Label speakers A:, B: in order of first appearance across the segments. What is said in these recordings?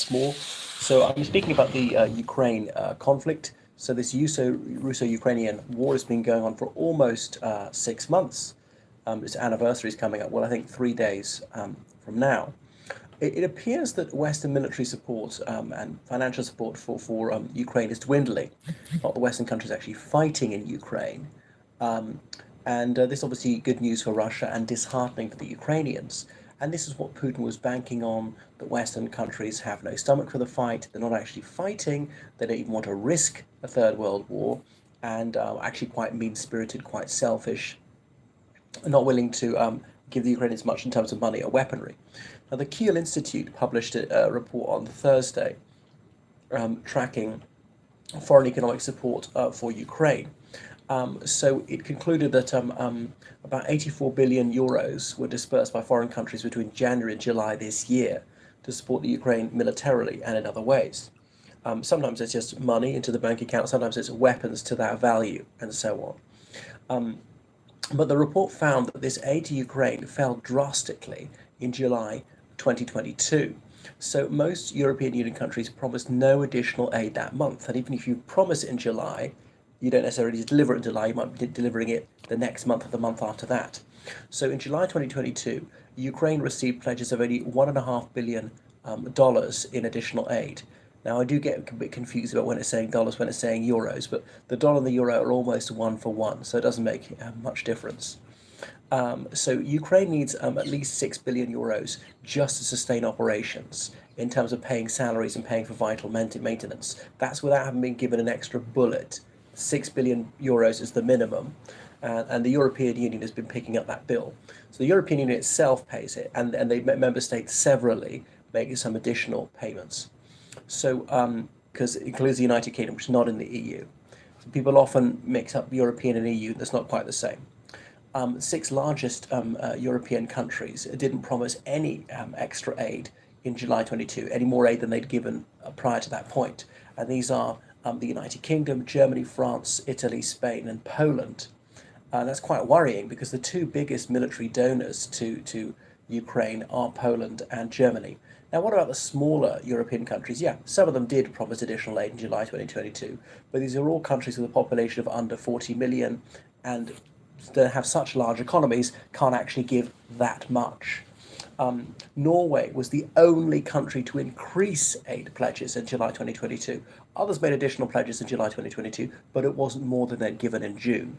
A: small. So I'm speaking about the Ukraine conflict. So this Russo-Ukrainian war has been going on for almost 6 months. Its anniversary is coming up, well, I think 3 days from now. It appears that Western military support and financial support for Ukraine is dwindling. Not the Western countries actually fighting in Ukraine. Um, and this is obviously good news for Russia and disheartening for the Ukrainians. And this is what Putin was banking on, that Western countries have no stomach for the fight. They're not actually fighting. They don't even want to risk a third world war, and actually quite mean-spirited, quite selfish, not willing to give the Ukrainians much in terms of money or weaponry. Now, the Kiel Institute published a report on Thursday tracking foreign economic support for Ukraine. So it concluded that about 84 billion euros were dispersed by foreign countries between January and July this year to support the Ukraine militarily and in other ways. Sometimes it's just money into the bank account, sometimes it's weapons to that value, and so on. But the report found that this aid to Ukraine fell drastically in July 2022. So most European Union countries promised no additional aid that month. And even if you promise it in July, you don't necessarily deliver it in July, you might be delivering it the next month or the month after that. So in July 2022, Ukraine received pledges of only $1.5 billion in additional aid. Now, I do get a bit confused about when it's saying dollars, when it's saying euros, but the dollar and the euro are almost 1-for-1, so it doesn't make much difference. So Ukraine needs at least 6 billion euros just to sustain operations in terms of paying salaries and paying for vital maintenance. That's without having been given an extra bullet. 6 billion euros is the minimum, and the European Union has been picking up that bill. So the European Union itself pays it, and the member states severally make some additional payments. So, because it includes the United Kingdom, which is not in the EU. So people often mix up European and EU, that's not quite the same. Six largest European countries didn't promise any extra aid in July 22, any more aid than they'd given prior to that point. And these are the United Kingdom, Germany, France, Italy, Spain, and Poland. That's quite worrying because the two biggest military donors to Ukraine are Poland and Germany. Now, what about the smaller European countries? Yeah, some of them did promise additional aid in July 2022, but these are all countries with a population of under 40 million and that have such large economies can't actually give that much. Norway was the only country to increase aid pledges in July 2022. Others made additional pledges in July 2022, but it wasn't more than they'd given in June.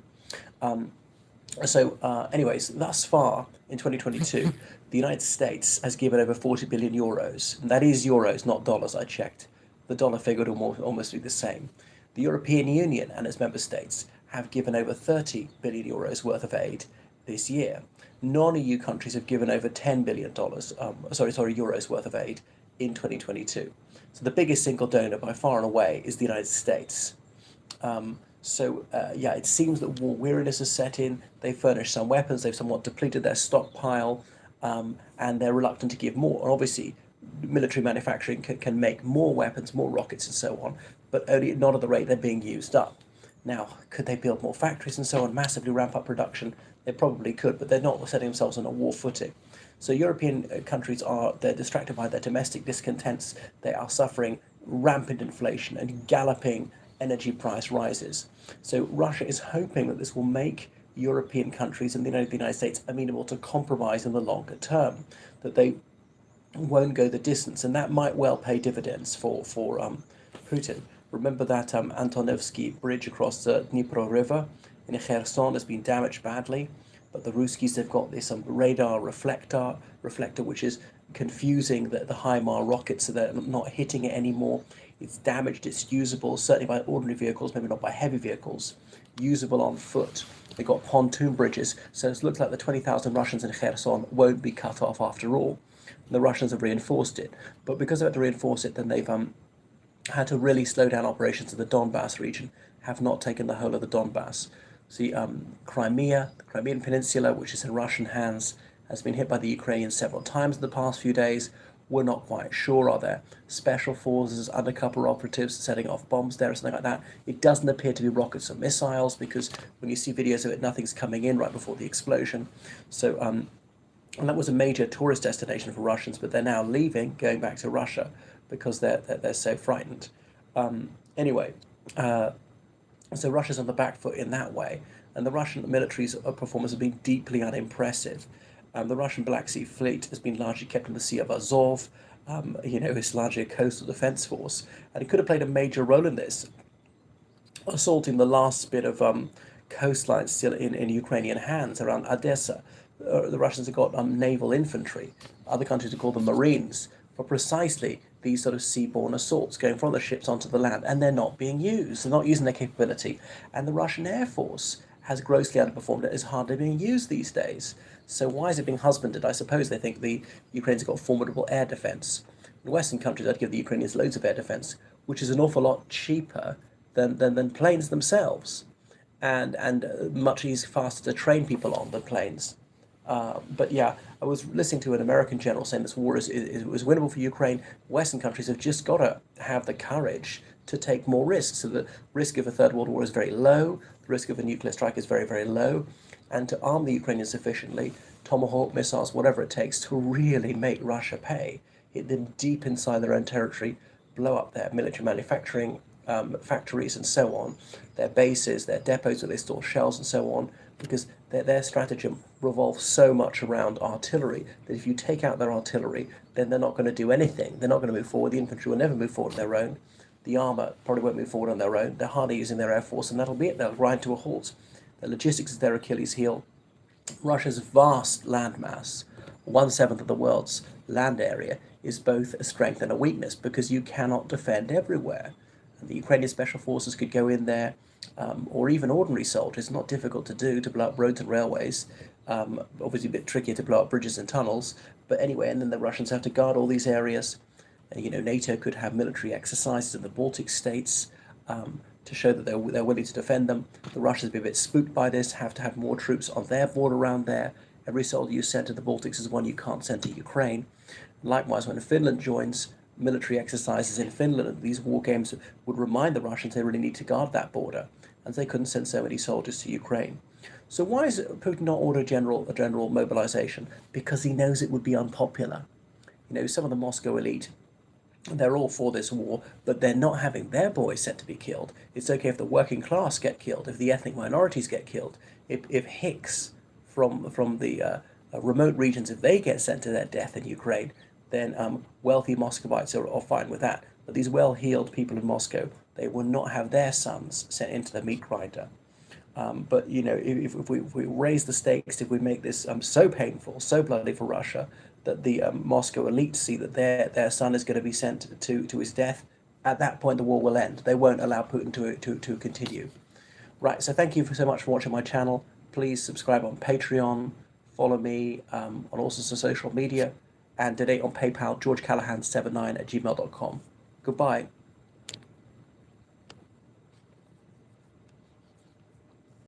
A: Anyways, thus far in 2022, the United States has given over 40 billion euros. And that is euros, not dollars, I checked. The dollar figure would almost be the same. The European Union and its member states have given over 30 billion euros worth of aid this year. Non-EU countries have given over $10 billion, euros worth of aid in 2022. So the biggest single donor by far and away is the United States. It seems that war weariness has set in. They've furnished some weapons, they've somewhat depleted their stockpile, and they're reluctant to give more. And obviously, military manufacturing can make more weapons, more rockets, and so on, but only not at the rate they're being used up. Now, could they build more factories and so on, massively ramp up production? They probably could, but they're not setting themselves on a war footing. So European countries they're distracted by their domestic discontents. They are suffering rampant inflation and galloping energy price rises. So Russia is hoping that this will make European countries and the United States amenable to compromise in the longer term, that they won't go the distance, and that might well pay dividends for Putin. Remember that Antonovsky bridge across the Dnipro River in Kherson has been damaged badly, but the Ruskies have got this radar reflector which is confusing the HIMARS rockets, so they're not hitting it anymore. It's damaged, it's usable, certainly by ordinary vehicles, maybe not by heavy vehicles, usable on foot. They've got pontoon bridges, so it looks like the 20,000 Russians in Kherson won't be cut off after all. The Russians have reinforced it, but because they had to reinforce it, then they've had to really slow down operations in the Donbass region, have not taken the whole of the Donbass. See, Crimea, the Crimean Peninsula, which is in Russian hands, has been hit by the Ukrainians several times in the past few days. We're not quite sure, are there special forces, undercover operatives setting off bombs there or something like that? It doesn't appear to be rockets or missiles, because when you see videos of it, nothing's coming in right before the explosion. So, and that was a major tourist destination for Russians, but they're now leaving, going back to Russia, because they're so frightened. Anyway, so Russia's on the back foot in that way, and the Russian military's performance has been deeply unimpressive. The Russian Black Sea Fleet has been largely kept in the Sea of Azov. It's largely a coastal defense force, and it could have played a major role in this, assaulting the last bit of coastline still in Ukrainian hands around Odessa. The Russians have got naval infantry. Other countries have called them Marines for precisely these sort of seaborne assaults, going from the ships onto the land, and they're not being used. They're not using their capability, and the Russian Air Force has grossly underperformed. It is hardly being used these days. So why is it being husbanded? I suppose they think the Ukrainians have got formidable air defense. In Western countries, I'd give the Ukrainians loads of air defense, which is an awful lot cheaper than planes themselves, and much easier, faster to train people on than planes. But yeah, I was listening to an American general saying this war is winnable for Ukraine. Western countries have just got to have the courage to take more risks. So the risk of a third world war is very low. The risk of a nuclear strike is very, very low. And to arm the Ukrainians sufficiently, Tomahawk missiles, whatever it takes, to really make Russia pay, hit them deep inside their own territory, blow up their military manufacturing factories and so on, their bases, their depots where they store shells and so on, because their stratagem revolves so much around artillery that if you take out their artillery, then they're not going to do anything. They're not going to move forward. The infantry will never move forward on their own. The armour probably won't move forward on their own. They're hardly using their air force, and that'll be it. They'll grind to a halt. The logistics is their Achilles heel. Russia's vast landmass, 1/7 of the world's land area, is both a strength and a weakness because you cannot defend everywhere. And the Ukrainian special forces could go in there, or even ordinary soldiers, not difficult to do, to blow up roads and railways. Obviously a bit trickier to blow up bridges and tunnels, but anyway, and then the Russians have to guard all these areas. NATO could have military exercises in the Baltic states to show that they're willing to defend them. The Russians be a bit spooked by this, have to have more troops on their border around there. Every soldier you send to the Baltics is one you can't send to Ukraine. Likewise, when Finland joins military exercises in Finland, these war games would remind the Russians they really need to guard that border, and they couldn't send so many soldiers to Ukraine. So why is Putin not order a general mobilization? Because he knows it would be unpopular. Some of the Moscow elite, they're all for this war, but they're not having their boys sent to be killed. It's okay if the working class get killed, if the ethnic minorities get killed, if Hicks from the remote regions, if they get sent to their death in Ukraine, then wealthy Muscovites are fine with that. But these well-heeled people in Moscow, they will not have their sons sent into the meat grinder. But if we raise the stakes, if we make this so painful, so bloody for Russia, that the Moscow elite see that their son is going to be sent to his death, at that point the war will end. They won't allow Putin to continue. Right, so thank you so much for watching my channel. Please subscribe on Patreon, follow me on all sorts of social media, and donate on PayPal, georgecallahan79@gmail.com. Goodbye.